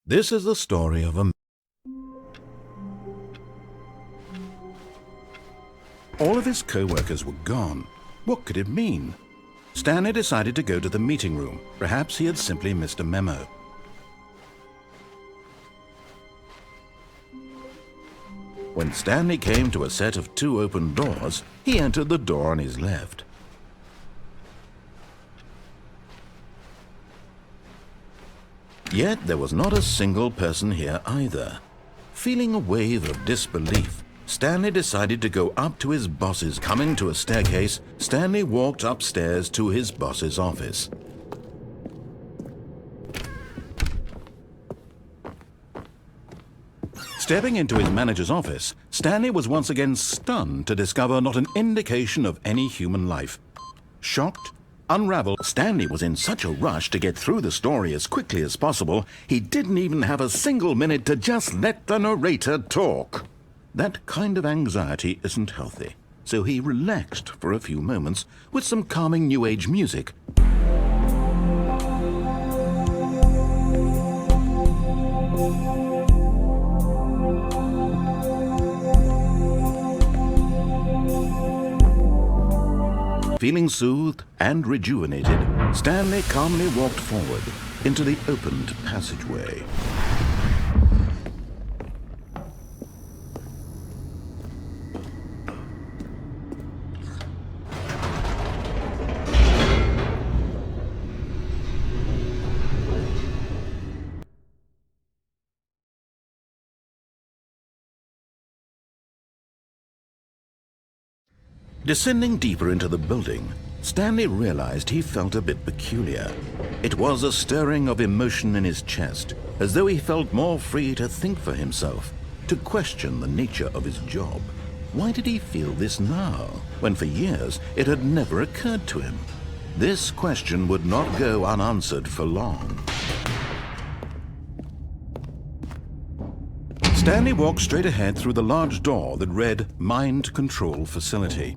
This is the story of a... All of his co-workers were gone. What could it mean? Stanley decided to go to the meeting room. Perhaps he had simply missed a memo. When Stanley came to a set of 2 open doors, he entered the door on his left. Yet there was not a single person here either. Feeling a wave of disbelief, Stanley decided to go up to his boss's. Coming to a staircase, Stanley walked upstairs to his boss's office. Stepping into his manager's office, Stanley was once again stunned to discover not an indication of any human life. Shocked, unraveled, Stanley was in such a rush to get through the story as quickly as possible, he didn't even have a single minute to just let the narrator talk. That kind of anxiety isn't healthy, so he relaxed for a few moments with some calming New Age music. Feeling soothed and rejuvenated, Stanley calmly walked forward into the opened passageway. Descending deeper into the building, Stanley realized he felt a bit peculiar. It was a stirring of emotion in his chest, as though he felt more free to think for himself, to question the nature of his job. Why did he feel this now, when for years it had never occurred to him? This question would not go unanswered for long. Stanley walked straight ahead through the large door that read Mind Control Facility.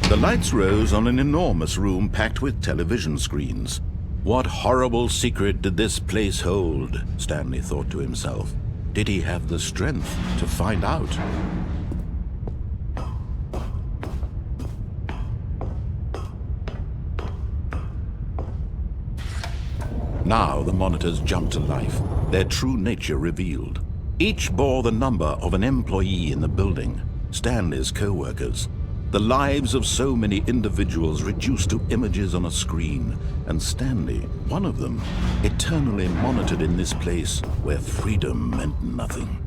The lights rose on an enormous room packed with television screens. What horrible secret did this place hold? Stanley thought to himself. Did he have the strength to find out? Now the monitors jumped to life, their true nature revealed. Each bore the number of an employee in the building, Stanley's co-workers. The lives of so many individuals reduced to images on a screen, and Stanley, one of them, eternally monitored in this place where freedom meant nothing.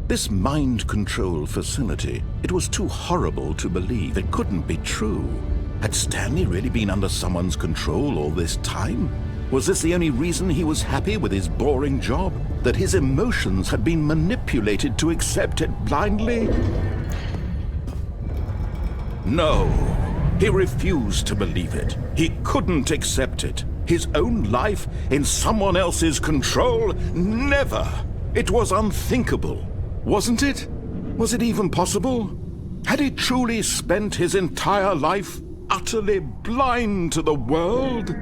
This mind control facility, it was too horrible to believe. It couldn't be true. Had Stanley really been under someone's control all this time? Was this the only reason he was happy with his boring job? That his emotions had been manipulated to accept it blindly? No, he refused to believe it. He couldn't accept it. His own life in someone else's control? Never! It was unthinkable. Wasn't it? Was it even possible? Had he truly spent his entire life utterly blind to the world?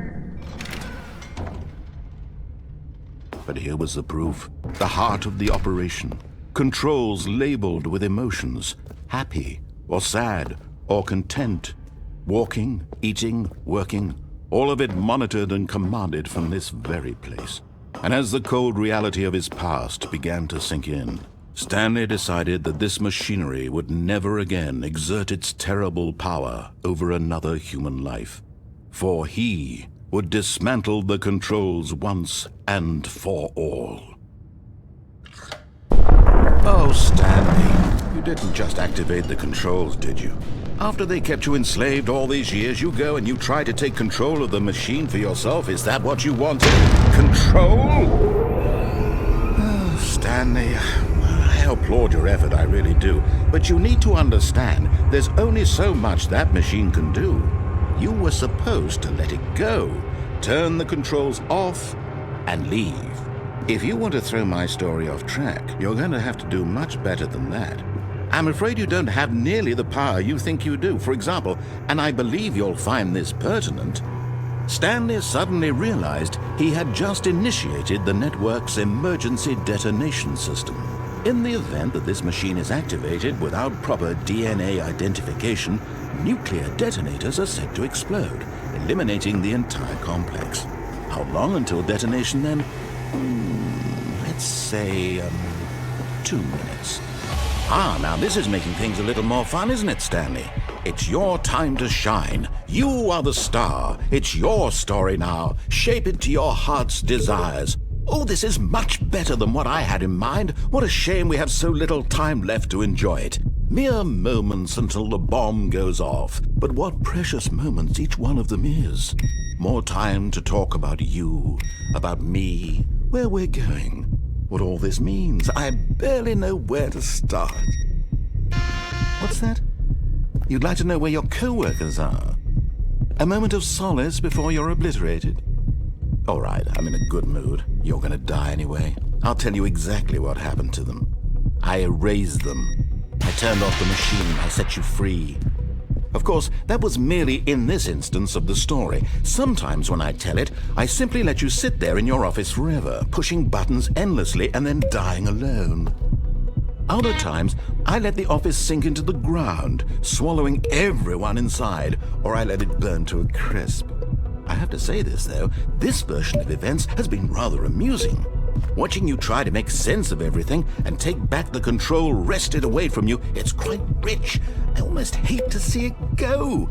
But here was the proof. The heart of the operation. Controls labeled with emotions. Happy, or sad, or content. Walking, eating, working. All of it monitored and commanded from this very place. And as the cold reality of his past began to sink in, Stanley decided that this machinery would never again exert its terrible power over another human life, for he would dismantle the controls once and for all. Oh, Stanley, you didn't just activate the controls, did you? After they kept you enslaved all these years, you go and you try to take control of the machine for yourself. Is that what you wanted? Control? Oh, Stanley, I applaud your effort, I really do. But you need to understand, there's only so much that machine can do. you were supposed to let it go, turn the controls off, and leave. If you want to throw my story off track, you're going to have to do much better than that. I'm afraid you don't have nearly the power you think you do. For example, and I believe you'll find this pertinent, Stanley suddenly realized he had just initiated the network's emergency detonation system. In the event that this machine is activated without proper DNA identification, nuclear detonators are set to explode, eliminating the entire complex. How long until detonation then? Let's say 2 minutes. Now this is making things a little more fun, isn't it, Stanley? It's your time to shine. You are the star. It's your story now. Shape it to your heart's desires. Oh, this is much better than what I had in mind. What a shame we have so little time left to enjoy it. Mere moments until the bomb goes off. But what precious moments each one of them is. More time to talk about you, about me, where we're going, what all this means. I barely know where to start. What's that? You'd like to know where your co-workers are? A moment of solace before you're obliterated? All right, I'm in a good mood. You're gonna die anyway. I'll tell you exactly what happened to them. I erased them. I turned off the machine. I set you free. Of course, that was merely in this instance of the story. Sometimes when I tell it, I simply let you sit there in your office forever, pushing buttons endlessly and then dying alone. Other times, I let the office sink into the ground, swallowing everyone inside, or I let it burn to a crisp. I have to say this, though, this version of events has been rather amusing. Watching you try to make sense of everything and take back the control wrested away from you, it's quite rich. I almost hate to see it go.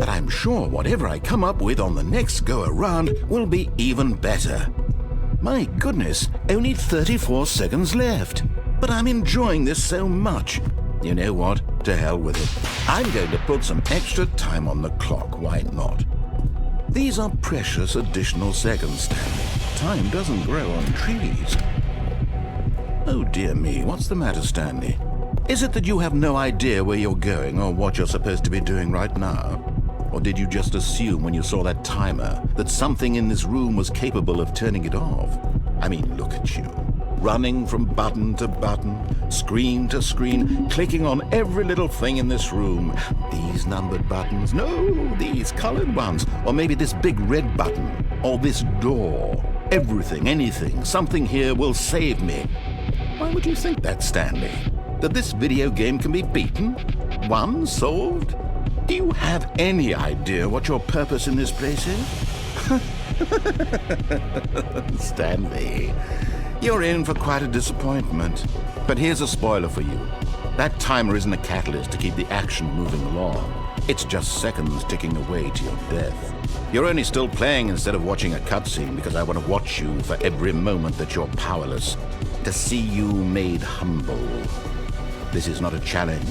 But I'm sure whatever I come up with on the next go-around will be even better. My goodness, only 34 seconds left. But I'm enjoying this so much. You know what? To hell with it. I'm going to put some extra time on the clock. Why not? These are precious additional seconds, Stanley. Time doesn't grow on trees. Oh dear me, what's the matter, Stanley? Is it that you have no idea where you're going or what you're supposed to be doing right now? Or did you just assume when you saw that timer that something in this room was capable of turning it off? I mean, look at you. Running from button to button, screen to screen, clicking on every little thing in this room. These numbered buttons, no, these colored ones, or maybe this big red button, or this door. Everything, anything, something here will save me. Why would you think that, Stanley? That this video game can be beaten? Won? Solved? Do you have any idea what your purpose in this place is? Stanley, you're in for quite a disappointment. But here's a spoiler for you. That timer isn't a catalyst to keep the action moving along. It's just seconds ticking away to your death. You're only still playing instead of watching a cutscene because I want to watch you for every moment that you're powerless. To see you made humble. This is not a challenge.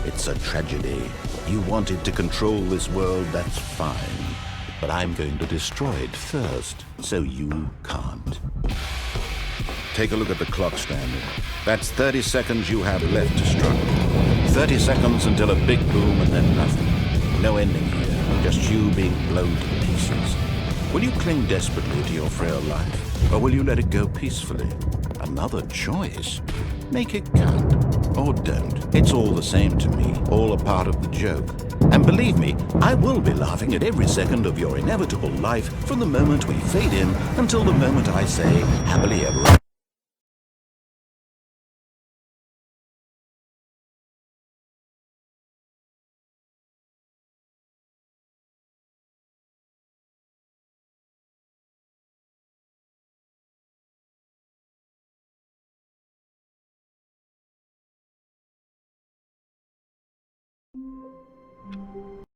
It's a tragedy. You wanted to control this world, that's fine. But I'm going to destroy it first, so you can't. Take a look at the clock, Stanley. That's 30 seconds you have left to struggle. 30 seconds until a big boom and then nothing. No ending here, just you being blown to pieces. Will you cling desperately to your frail life, or will you let it go peacefully? Another choice. Make it count, or don't. It's all the same to me, all a part of the joke. And believe me, I will be laughing at every second of your inevitable life from the moment we fade in until the moment I say, happily ever after.